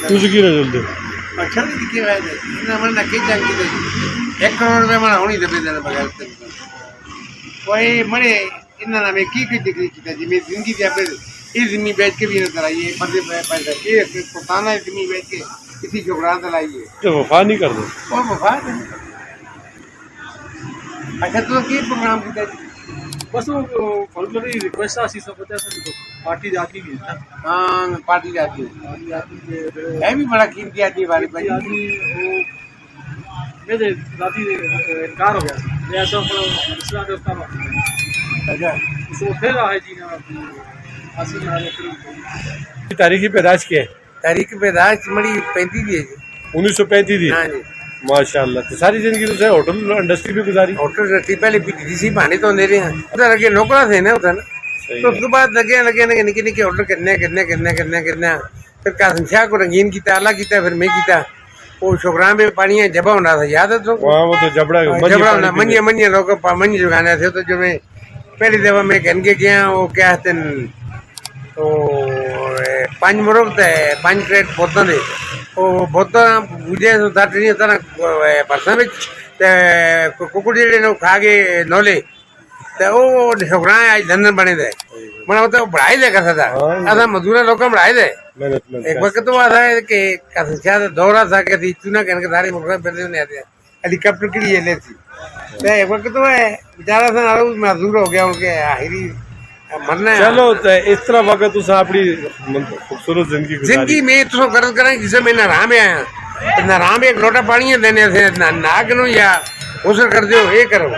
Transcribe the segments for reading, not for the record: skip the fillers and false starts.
तुझे की जल्दी ₹1 करोड़ माना होनी दे बेदन बगैर कोई मरे इन्ना में की डिग्री की जी मेरी जिंदगी दे पे इस जमीन बेच के भी न कराइए पर्दे पैसा ये पुताना जमीन बेच के किसी छोकरा से लाइए तो वफा नहीं कर दो और वफा अच्छा तो की प्रोग्राम किया बस वो फॉर्मली रिक्वेस्ट आ सी सब पता है पार्टी जाती है ना। हां पार्टी जाती है है भी बड़ा कीमती आदमी वाली भाई आदमी वो मेरे राती इनकार हो गया मैं ऐसा मसला है उसका अच्छा तो फिर आए जी ना आसी ना तारीख की पैदाइश की है तारीख पैदाइश मड़ी 35 दी है 1935 दी। हां जी माशाल्लाह। तो सारी जिंदगी तो होटल इंडस्ट्री में गुजारी। होटल रखी पहले पीटीसी पानी तो दे रहे हैं उधर लगे नौकरा थे ना उधर तो उसके बाद लगे निके निके होटल करने फिर कासिम शाह को रंगीन किया अल्लाह किया फिर मैं किया वो छोकरा में पानी जबा होना था याद है तो वहाँ वो तो जबड़ा होना मंजे लोग मंजे जुगाने थे तो जो मैं पहली दफा मैं कहन के गया वो क्या कहते तो 5 मुर्ग थे 5 क्रेट बोतल थे वो बोतल बुझे तो दाटनी तरह परसा में कुकुड़ जेडे ने खा के नौले तो वो छोकरा आज लंदन बने थे मना तो पढ़ाई दे करता था असा मजदूर लोग पढ़ाई दे एक वक्त तो आता है कि दौरा था कि चुना कहने के सारे मुल्क फिरते नहीं आते हेलीकॉप्टर के लिए ले थी तो एक वक्त तो है बेचारा सा मजदूर हो गया उनके आखिरी मरना चलो इस तरह वक्त उस अपनी खूबसूरत जिंदगी में तो कर करें जिसे मैं नाराम आया नाराम एक लोटा पानी देने से नाक नो या उसर कर दो ये करो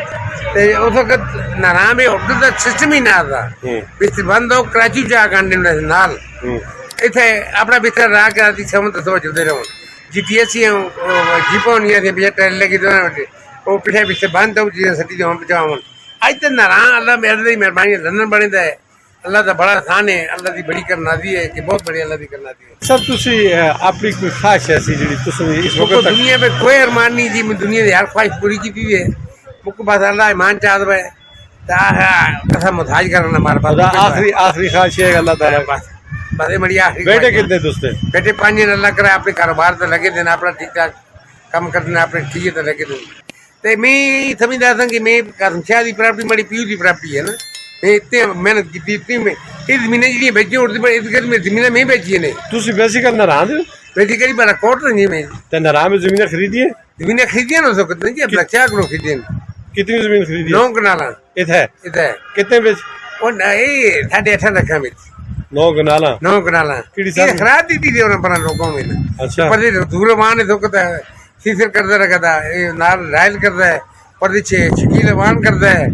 ते उस वक्त नाराम होटल का सिस्टम ही ना था बिस्तर बंद हो कराची जा कांडे नाल इथे अपना बिस्तर रहा के आती समझ तो चलते रहो जीपीएस जीपो नहीं थी बिया ट्रेन लगी तो वो पीछे बिस्तर बंद हो चीजें सटी जो हम बचावन आज तो नाराम अल्लाह मेरी मेहरबानी लंदन बने थे अल्लाह का बड़ा आसान है अल्लाह की बड़ी करना दी है कि बहुत बड़ी अल्लाह की करना दी है सर तुसी अपनी कोई ख्वाहिश ऐसी जी तुस इस वक्त तक दुनिया में कोई अरमान नहीं जी मैं दुनिया की हर ख्वाहिश पूरी की है मुझको बस अल्लाह ईमान चाहत है कसम मुताज करना हमारे पास आखिरी ख्वाहिश है अल्लाह ताला बस बड़ी आखिरी बेटे कितने दोस्त हैं बेटे 5 जन अल्लाह करे अपने कारोबार तो लगे देना अपना ठीक ठाक कम कर देना अपने ठीक तो लगे देना तो मैं समझदा था कि मैं कासिम शाह की प्रॉपर्टी मेरी पीयू की प्रॉपर्टी है ना मैं इतने मेहनत की इतनी में इस जमीनें जी बेची उड़ती पर इस घर में जमीनें मैं बेची है नहीं तुसी बेसिकल नाराज हो बेटी करी बड़ा कोट नहीं मैं ते नाराज में जमीनें खरीदी है जमीनें खरीदियां ना सो कितने जी अपना क्या करो खरीदियां कितनी जमीन खरीदी 9 कनाला इधर इधर कितने बेच ਉਹ ਨਹੀਂ 8.5 ਲੱਖਾਂ ਵਿੱਚ 9 ਕਨਾਲਾ 9 ਕਨਾਲਾ ਕਿਹੜੀ ਇਹ ਖਰਾਬ ਦਿੱਤੀ ਦੀ ਉਹਨਾਂ ਪਰ ਲੋਕਾਂ ਨੂੰ अच्छा पर दूर मान दुखता है सीसर करता रखता है नाल रायल करता है पर शकील वान करता है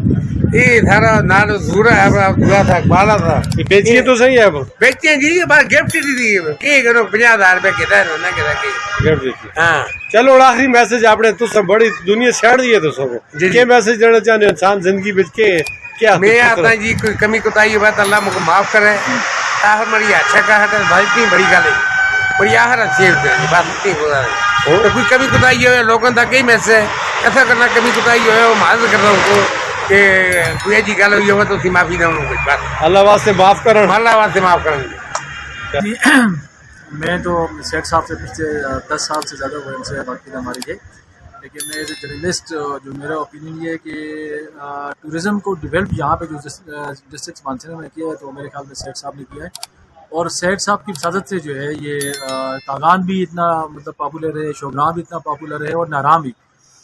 ये सारा नाल दूरा है दूरा था बाला था बेचिए तो सही है अब बेचते हैं जी बस गिफ्ट दी थी के करो 50,000 रुपए कहता है ना कहता कि गिफ्ट देती हां चलो और आखिरी मैसेज आपने तो सब बड़ी दुनिया छेड़ दी है तो सब क्या मैसेज देना चाहते हो इंसान जिंदगी में के क्या मैं आता जी कोई कमी कोताही हुआ तो अल्लाह मुझको माफ करे आखिर मेरी अच्छा का हट भाई इतनी बड़ी गल है और यार अच्छी बात इतनी हो रहा है तो कोई कमी कोताही हो लोगों तक ही मैसेज ऐसा करना कमी कोताही हो माजर कर रहा हूँ कि कोई ऐसी गल हुई हो तो उसी माफी दूँ कुछ बात अल्लाह वास्ते माफ करो अल्लाह वास्ते माफ करेंगे मैं तो सेठ साहब से पिछले 10 साल से ज़्यादा हुए उनसे बातचीत हमारी है लेकिन मैं एज ए जर्नलिस्ट जो मेरा ओपिनियन ये है कि टूरिज़्म को डेवलप यहाँ पे जो डिस्ट्रिक्ट मानसरे में किया है तो मेरे ख्याल में सेठ साहब ने किया है और सेठ साहब की वसादत से जो है ये तागान भी इतना मतलब पॉपुलर है शोगरां भी इतना पॉपुलर है और नाराम भी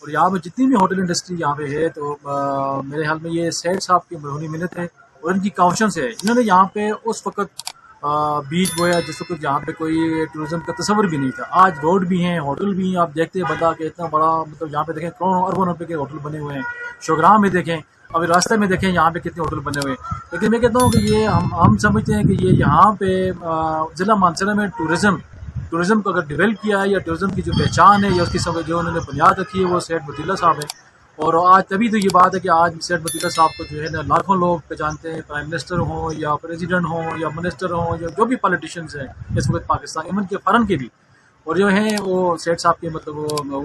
और यहाँ पे जितनी भी होटल इंडस्ट्री यहाँ पे है तो मेरे ख्याल में ये सेठ साहब की मरहूनी मिन्नत है और इनकी कॉन्शंस है इन्होंने यहाँ पे उस वक्त बीच बोया जिस वक्त यहाँ पे कोई टूरिज्म का तस्वर भी नहीं था आज रोड भी हैं होटल भी हैं आप देखते हैं बता के इतना बड़ा मतलब यहाँ पे देखें करोड़ों अरबों रुपए के होटल बने हुए हैं शोगरां में देखें अभी रास्ते में देखें यहाँ पे कितने होटल बने हुए हैं लेकिन मैं कहता हूँ कि ये हम समझते हैं कि ये यहाँ पे ज़िला मानसरा में टूरिज़्म को अगर डेवलप किया है या टूरिज़्म की जो पहचान है या उसकी सब जो उन्होंने बुनियाद रखी है वो सेठ मतीला साहब है और आज तभी तो ये बात है कि आज सेठ मतीला साहब को जो है ना लाखों लोग पहचानते हैं प्राइम मिनिस्टर हों या प्रेसिडेंट हों या मिनिस्टर हों या जो भी पॉलिटिशियंस हैं इस वक्त पाकिस्तान इवन के फ़रन के भी और जो हैं वो सेठ साहब के मतलब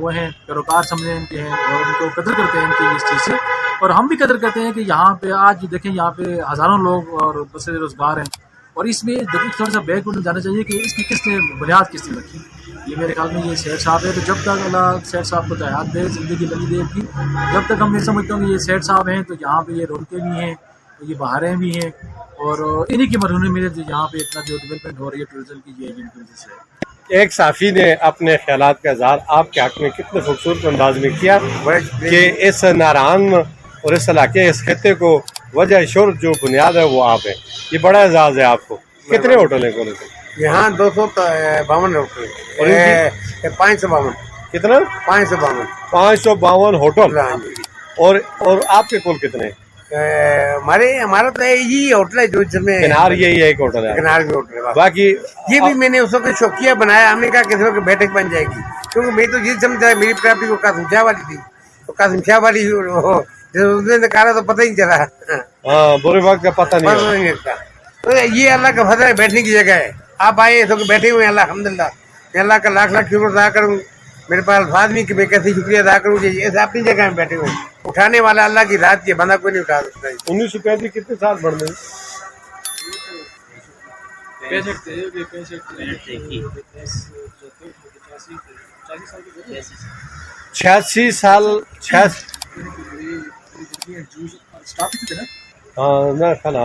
वो हैं पैरोकार समझें इनके हैं और उनको कदर करते हैं इनकी इस चीज़ से और हम भी कदर करते हैं कि यहाँ पे आज देखें यहाँ पे हज़ारों लोग और बसे रोज़गार हैं और इसमें देखो थोड़ा सा बैकग्राउंड में जाना चाहिए कि इसकी किसने बुनियाद किसने रखी। ये मेरे ख्याल में ये सेठ साहब है, तो जब तक अल्लाह सेठ साहब को हयात दे, ज़िंदगी लगी दे की, जब तक हम ये समझते हैं कि ये सेठ साहब हैं तो यहाँ पे ये रोडके भी हैं, तो ये बहारें भी हैं, और इन्हीं की मरहून में जो यहाँ पे इतना जो डेवलपमेंट हो रही है टूरिज्म की, ये इनकी वजह से है। एक साफ़ी ने अपने ख्यालात का इज़हार आपके हक़ में कितने खूबसूरत अंदाज में किया कि इस नारायण और इस इलाके, इस खत्ते को वजह शोर जो बुनियाद है वो आप है। ये बड़ा एजाज़ है आपको। कितने होटल हैं कोले से? यहाँ 252 होटल और है, 552 कितना? 552 552 होटल। हाँ जी। और आपके कुल कितने? हमारा तो यही होटल है जो जिसमें किनार यही है, एक होटल है, किनार भी होटल है। बाकी ये भी मैंने उस वक्त शौकिया बनाया, हमने कहा किसी वक्त बैठक बन जाएगी, क्योंकि मैं तो ये समझा मेरी प्रॉपर्टी को कासिम शाह वाली थी, तो कासिम शाह वाली उसने कहा तो पता ही नहीं चला। हाँ, बुरे वक्त का पता नहीं लगता। तो ये अल्लाह का फजल है, बैठने की जगह है। आप आए तो बैठे हुए हैं, अल्लाह अल्हम्दुलिल्लाह, मैं अल्लाह का लाख लाख शुक्र अदा करूँ। मेरे पास अल्फाज नहीं कि मैं कैसे शुक्रिया अदा करूँ। ऐसे अपनी जगह में बैठे हुए हैं, उठाने वाला अल्लाह की रात की बंदा कोई नहीं उठा सकता। 1935 कितने साल बढ़ गए? 86 साल। हाँ ना खाना